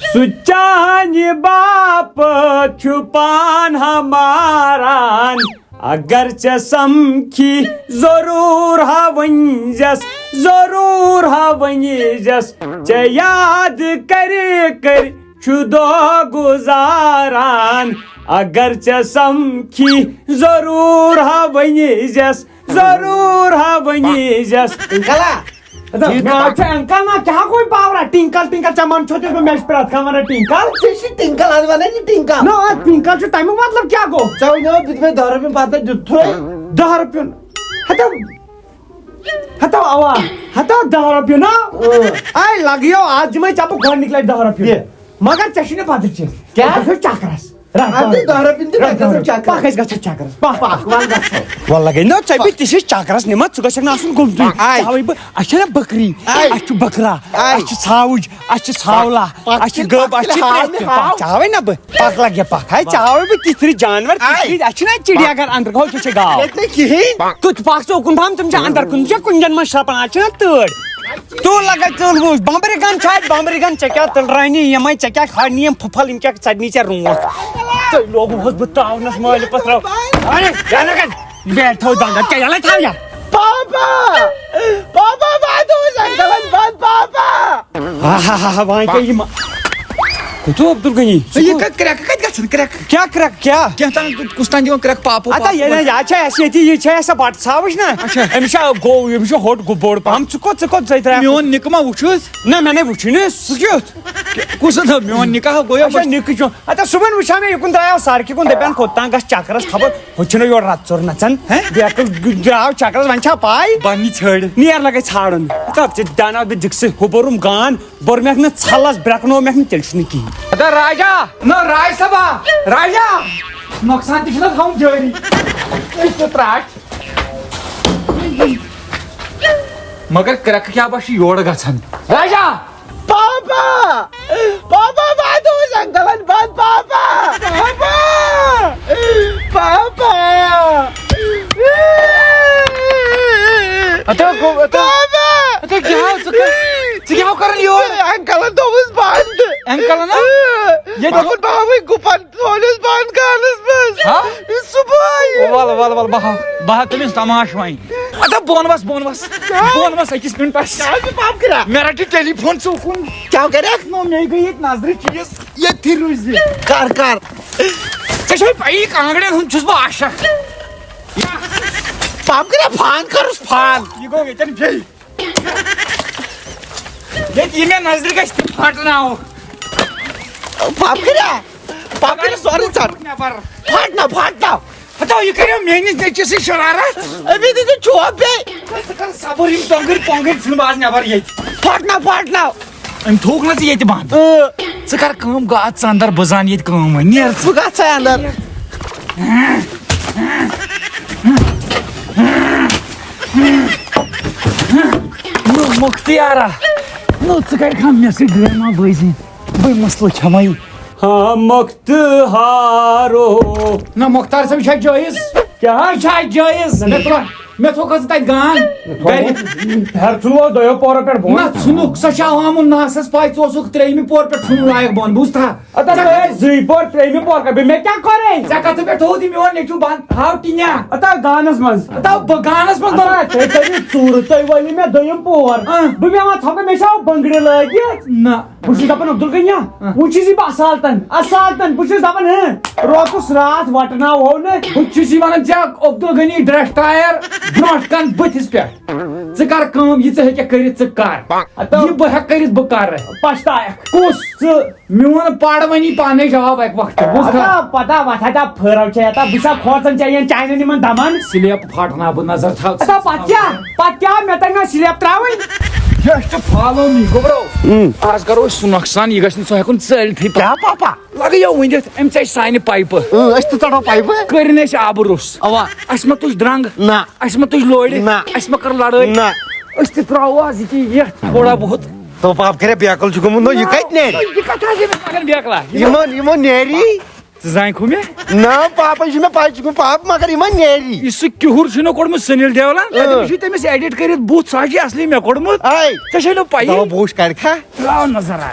سچانہ باپت چھپان ہماران اگر چھ سمکھی ضرور ہا ونجس ضرور ہا ونجس چھ یاد کر چھ دو گزاران اگر چھ سمکھی ضرور ہا ونجس ضرور ہا ونجس انکل نا کیا کوئی پاورا ٹنکل ٹنکل چمان چھوٹے پہ میش پرات کھا ورا ٹنکل ٹنکل آج والا نہیں ٹنکل نو ٹنکل چھو تیمو مطلب کیا گو چاوی نو دیت میں 10 روپے پاتا جتھو 10 روپے ہتا آوا ہتا 10 روپے نا اے لگیو آج میں چاپو گھر نکلے 10 روپے مگر چشنے پاتر چھ کیا چکرس ابھی 10 روپے دی پاکس چکر پاکس گچھ چکرس پاک وان گچھ والله گے نو چبی تش چکرس نمت چھ گچھ ناسن گومتی چاوی ب اچھا بکری اچھ بکرا اچھ چھاوج اچھ چھاولا اچھ گب اچھ چاوی نہ ب پاک لگے پاک ہے چاوی ب تیتری جانور تیتری اچھ نہ چڑیا گھر اندر گو چھ گاو تو پاک تو کن پام تم چھ اندر کن چھ کنجن من شپن اچھ نہ تڑ تو لگا چل وہ بمبری گن چھات بمبری گن چکیا تل رانی یمے چکیا کھانی پھپل یم کیا چڈنی چھ رونٹ تو لوگ ہس بتاونس مال پترو ارے جانا کن بیٹھو دنگ کیا یلا تھا یا پاپا پاپا بات ہو سکتا بات پاپا ہاں وہاں کے تو عبد الغنی یہ کریک کت گژھن کریک کیا کریک کیا تان کستان دیوان کریک پاپو اتا یہ چھ ایسی یہ چھ ایسا بٹ ساوش نا امشا گو امشا ہوٹ گو بوڑ پام چکو زیترا میون نکما وچھس نہ میں نے وچھنے سکیوت کسن میون نکاح گویا اچھا نک چھ اتا صبح وچھا میں یکن درایو سارکی کن دپن کوتان گس چکرس خبر ہوچنو یور رات چور نچن بیکل دراو چکرس ون چھا پائی بنی چھڑ نیر لگے چھاڑن تب دانا دکس ہوبرم گان بور میک نہ چھلس برکنو میک نہ تلچنی کی ادا راجا نو راج سبا راجا نقصان تہ چھنا تھاون جاری اس تراٹ مگر کرک کیا بش یوڑ گژھن راجا پاپا پاپا بات ہو سکتا ہے بات پاپا پاپا پاپا اتا کو اتا اتا کیا کرن یور انکل تو اس بند انکل نا یہ تو بابا گپن تھوڑس بند کرنس بس ہاں صبح والا بہا تمس تماش وائن اتا بونوس اکس منٹس پاپ کرا میرا ٹیلی فون چوکن کیا کرے نو میں گئی ایک نظر چیز یہ تھی روز کار چھ پائی کانگڑن ہن چھس با عاشق پاپ کرا فان کرس فان یہ گو یتن پھیل یہ میں نظر گش پھٹنا ہو پاپ کرا سوری چٹ پھٹنا ہتاو یہ کرو میانی نیچے سے شرارت ابھی تو چھوپ پہ صبر یم پونگر چھن باز نبر یت پھٹنا ام تھوک نہ یہ بند ژ کر کام گاژ اندر بزان یہ کام نیر ژ گژھ اندر نو مختیارا نو ژ کر کام مے سے گرما بزین بے مسلو چھمائی ہاں مختارو نہ مختار سے چھا جائز کیا چھا جائز میں تو کس تک گان ہر چھو دویو پور پر بون نہ چھنک سچا عوام ناسس پائی ژوسک تریمی پور پر چھن لائق بون بوزتا اتا زی پور تریمی پور کا میں کیا کرے زکات بیٹھ ہو دی میون نیچو بند ہاو ٹینیا اتا گانس مز اتا گانس مز بر تے تے ژور تے ولی میں دویم پور بہ ما تھو میں شاو بنگڑ لاگیت نہ بوشی دپن عبد الغنیا وچھی اسالتن بوشی دپن روکس رات وٹنا ہو نہ بوچھی ونن جا عبد الغنی ڈریس ٹائر برونٹ کن بتس پہ ژ کر کام یہ ژ کرت ژ کر یہ بہ کرت بہ کر پشتایک کس میون پاڑونی پانے جواب ایک وقت بوزا پتہ وتھا پھرو چتا بسا کھوچن چاہیے چاہنے نمن دمن سلیپ پھاٹنا بہ نظر تھا اتا پتیا میں تنگ سلیپ تراوین جسٹ فالو می گبرو آج کرو اس نقصان یہ گژھن سو ہیکن چلتھی کیا پاپا لگیو ونیت ام چھ سانہ پائپ اس تو تڑو پائپ کرن اس آب روس اوا اس ما تج درنگ نہ اس ما تج لوڑ نہ اس ما کر لڑائی نہ اس تہ تراو از کی یہ تھوڑا بہت تو پاپ کرے بیاکل چھ گمن یہ کت نیر یہ کتا جے مگر بیکلا یمن نیری زائن کھو میں نہ پاپا چھ میں پائی چھ پاپ مگر یمن نیری اس کیور چھنو کوڑم سنیل دیولا تمی تمس ایڈٹ کرت بوت ساجی اصلی میں کوڑم اے ژے چھنو پائی تو بوش کر کھا تراو نظر آ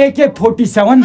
AK-47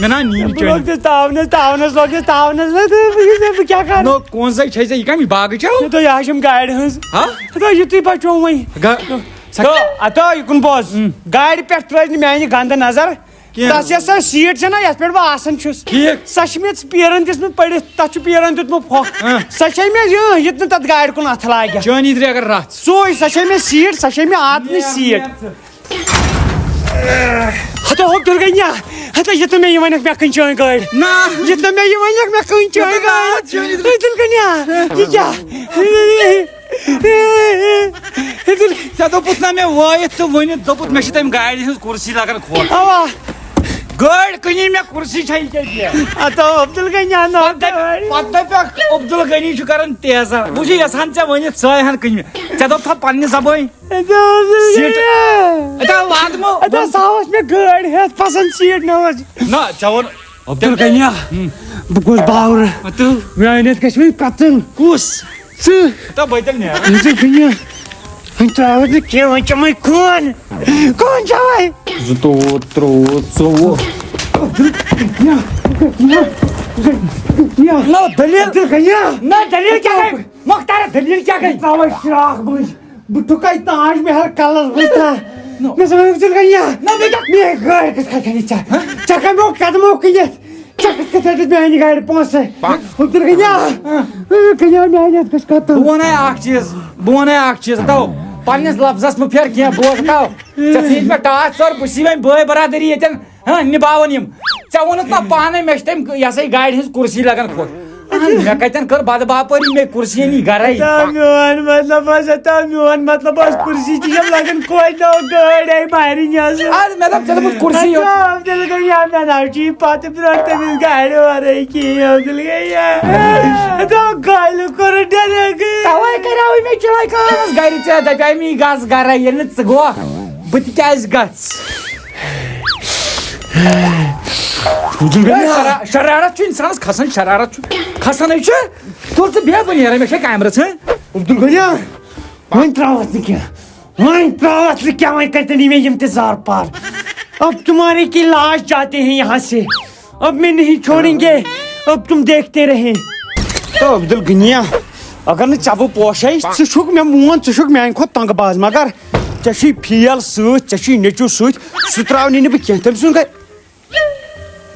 میں نا نیند لوگ تاونس بہ کیا کر نو کون سا چھ ژےٚ یہِ کمہِ باغٕچ چھو تو یہ چھم گاڑی ہنز تو یتھی بچو وۄنۍ تو اتو یکن بوز گاڑی پہ ترٛٲے نہٕ میانہِ گنٛدٕ نظر تس یۄس سۄ سیٖٹ چھےٚ نا یتھ پٮ۪ٹھ بہٕ آسان چھُس سۄ چھِ مےٚ پیرن دِژمٕژ پٔڑِتھ تتھ چھُ پیرن دیُتمُت پھۄکھ سۄ چھے مےٚ یُتھ نہٕ تتھ گاڑِ کُن اتھ لاگہِ چٲنی درے اگر راتھ سُے سۄ چھے مےٚ سیٖٹ سۄ چھے مےٚ آتنٕچ سیٖٹ ہتو عبدل گنیا ہتو یہ تو میں یہ ونک مے کن چٲنۍ گاڑِ نا یہ تو میں یہ ونک مے کن چٲنۍ گاڑِ عبدل گنیا یہ کیا ژےٚ دوٚپُتھ نا مےٚ وٲیِتھ تہٕ ؤنِتھ دوٚپُتھ مےٚ چھِ تَمہِ گاڑِ ہٕنٛز کُرسی لگان کھۄر اوا گٲڑۍ کٕنی مےٚ کُرسی چھےٚ یہِ کیٛاہ دِیا ہتو عبدل گنیا نو پتہٕ دپیکھ عبدل غنی چھُ کران تیزر بہٕ چھُس یژھان ژےٚ ؤنِتھ سۄے ہن کٕنۍ مےٚ ژےٚ دوٚپتھا پننہِ زبٲنۍ واتمو ساوس مے گاڑی ہتھ پسند سیٖٹ نوز نہ ژےٚ ووٚن عبدل گنیا بہٕ گوس باور میانٮ۪تھ گژھِ وۄنۍ قتل کُس ژٕ تہٕ بہٕ تیٚلہِ نیرٕ عبدل گنیا وۄنۍ تراوَتھ نہٕ کینٛہہ وۄنۍ چھِ وۄنۍ خوٗن چھا وۄنۍ 22 23 24 نو دلیل گنیا نہ دلیل کیا گئی مختار دلیل کیا گئی تراوے شراخ بج بہٕ ٹھُکے تاج محل کلس بتا مےٚ سمجھ عبدل گنیا مے گاڑِ کِتھ کٔنۍ کھنی ژےٚ کمو قدمو کٕنِتھ ژےٚ کِتھ کٔنۍ ژٔٹِتھ میانہِ گاڑِ پونٛسہٕ عبدل گنیا گنیا میانٮ۪تھ گژھِ قتل بہٕ وَنے اکھ چیٖز تو پننِس لفظس مہٕ پھیر کینٛہہ بوز تو ژےٚ ژھٕنِتھ مےٚ ٹاس ژور بہٕ چھُسے وۄنۍ بٲے برادری ییٚتٮ۪ن نِباوان یِم ژےٚ ووٚنُتھ نا پانے مےٚ چھِ تَمہِ یہِ ہسا یہِ گاڑِ ہٕنٛز کُرسی لگان خۄش مےٚ کتٮ۪ن کٔر بد باپٲری مےٚ کُرسی نی گرے میون مطلب ٲس کُرسی تہِ چھم لگان خۄش نو گٲڑۍ مارٕنۍ ٲس مےٚ دوٚپ ژےٚ دوٚپُتھ کُرسی عبدل گنیا مےٚ نہ چھُ یہِ پتہٕ برونٛٹھ تٔمِس گاڑِ ورٲے کِہیٖنۍ عبدل گنیا گالہِ کوٚر ڈریک توے کریاوٕے مےٚ چٲے کانس گرِ ژےٚ دپیاے مےٚ گژھ گرے ییٚلہِ نہٕ ژٕ گوکھ بہٕ تہِ کیازِ گژھ شرارت چھُ انسانس کھسان شرارت چھُ کھسانے چھُ تُل ژٕ بیٚہہ بہٕ نیرے مےٚ چھے کامرٕ ژھٕنۍ عبدل گنیا وۄنۍ تراوَتھ نہٕ کینٛہہ وۄنۍ کتٮ۪ن یی مےٚ یِم تہِ زار پار اب تمہارے کی لاش جاتے ہیں یہاں سے اب میں نہیں چھوڑیں گے اب تم دیکھتے رہیں تو عبدل گنیا اگر نہٕ ژےٚ بہٕ پوشے ژٕ چھُکھ مےٚ مون ژٕ چھُکھ میانہِ کھۄتہٕ تنٛگہٕ باز مگر ژےٚ چھُے فیل سۭتۍ ژےٚ چھُے نیٚچوٗ سۭتۍ سُہ تراونی نہٕ بہٕ کینٛہہ تٔمۍ سُنٛد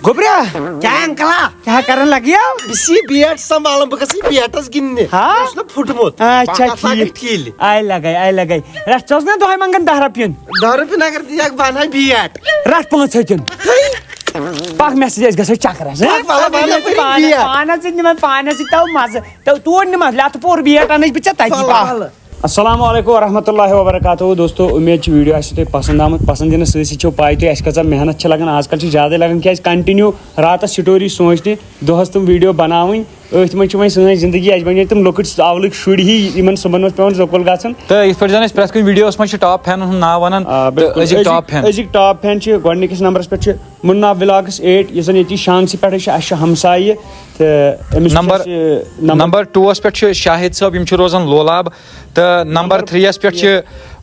گوبرا کیا انکلا کیا کرن لگیا بسی بیٹ سنبھالن بہ گژھِ بیٹس گِنٛدنہِ ہاں نہ پھُٹمُت اچھا ٹھیٖک آے لگے رٹ ژٕ اوس نا دۄہے منگان 10 رۄپیَن 10 رۄپیہِ اگر دِیَکھ بہٕ اَنہٕ ہا بیٹ رٹ 5 ہتٮ۪ن پکھ مےٚ سۭتۍ أسۍ گژھو چکرس پانس سۭتۍ نِمن پانس سۭتۍ تو مزٕ توٗرۍ نِمس لٮ۪تہٕ پوٚر بیٹ انٕچ بہٕ ژےٚ تتی پا السلام علیکم ورحمۃ اللہ وبرکاتہ دوستو امید ویڈیو آسہِ تۄہہِ پسند آمُت پسند دِنس سۭتۍ چھو پاے تۄہہِ اَسہِ کۭژاہ محنت چھِ لگان آز کل چھِ زیادٕ لگان کیازِ کنٹِنیو راتس سٹوری سونچنہِ دۄہس تِم ویڈیو بناوٕنۍ أتھۍ منٛز چھِ وۄنۍ سٲنۍ زندگی اَسہِ بنے تِم لۄکٕٹۍ آولٕکۍ شُرۍ ہی یِمن صُبحن اوس پیٚوان زوکُل گژھُن تہٕ یِتھ پٲٹھۍ زن أسۍ پرٛٮ۪تھ کُنہِ ویڈیوس منٛز چھِ ٹاپ فینن ہُنٛد ناو ونان أزِکۍ ٹاپ فین چھِ گۄڈنِکِس نمبرس پٮ۪ٹھ چھِ مُنا ولاگس 8 یُس زن ییٚتی شانٛگسہِ پٮ۪ٹھٕے چھِ اَسہِ چھُ ہمسایہِ تہٕ أمِس نمبر 2 پٮ۪ٹھ چھُ شاہد صٲب یِم چھِ روزان لولاب تہٕ نمبر 3 پٮ۪ٹھ چھِ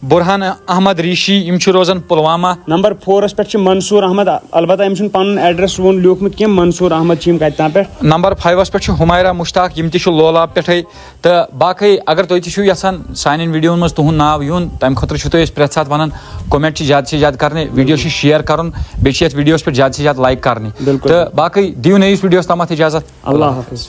بُرہان احمد ریٖشی یِم چھِ روزان پُلوامہ نمبر 4 پٮ۪ٹھ چھِ منصوٗر احمد البتہ أمۍ چھُنہٕ پنُن ایڈرس لیوٗکھمُت کینٛہہ منصوٗر احمد چھِ یِم کتہِ تام پٮ۪ٹھ نمبر 5 پٮ۪ٹھ چھُ ہُمیرا مُشتاق یِم تہِ چھِ لولاب پٮ۪ٹھٕے تہٕ باقٕے اگر تُہۍ تہِ چھِو یژھان سانٮ۪ن ویڈیوَن منٛز تُہُنٛد ناو یُن تمہِ خٲطرٕ چھِ تُہۍ أسۍ پرٛٮ۪تھ ساتہٕ ونان کومینٹ چھِ زیادٕ سے زیادٕ کرنہِ ویڈیو چھِ شیر کرُن بیٚیہِ چھِ یتھ ویڈیوس پٮ۪ٹھ زیادٕ سے زیادٕ لایک کرنہِ تہٕ باقٕے دِیِو نٔیِس ویڈیوس تامتھ اِجازت اللہ حافظ.